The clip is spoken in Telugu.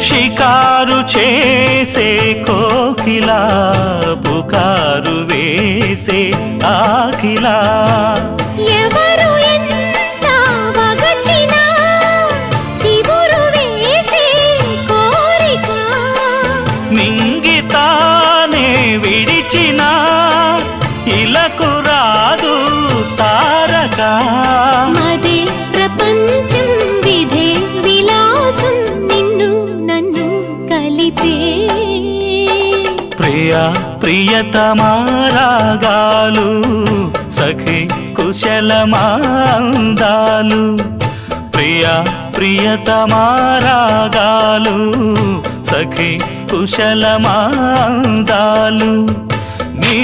షికారు చేసే కోకిలా పుకారు వేసే ఆకిలా ఎవరు ఎంత వగచినా చిగురు వేసే కోరిక మింగితానే విడిచినా ఇలకు రాదు తారక మదే ప్రపంచం విధే విలాసం నిన్ను నన్ను కలిపే ప్రియా ప్రియతమారాగాలు సఖి కుశలమాందాలు ప్రియా ప్రియతమారాగాలు సఖి కుశలమాందాలు నీ